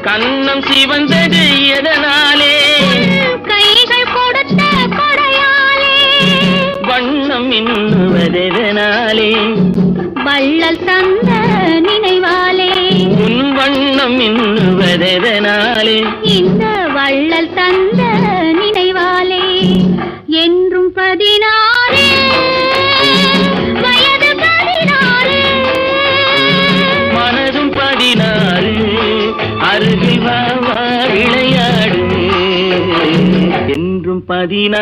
கண்ணம் சிவந்தது எதனாலே? கைகள் கொடுத்த கொடையாலே. வண்ணம் இன்னுவதெதனாலே? வள்ளல் தந்த நினைவாலே. உன் வண்ணம் இன்னுவதெதனாலே? இந்த வள்ளல் தந்த நினைவாலே. என்றும் 16 வயது 16 மனதும் 16 அருகில் வா வா விளையாடு என்றும் 16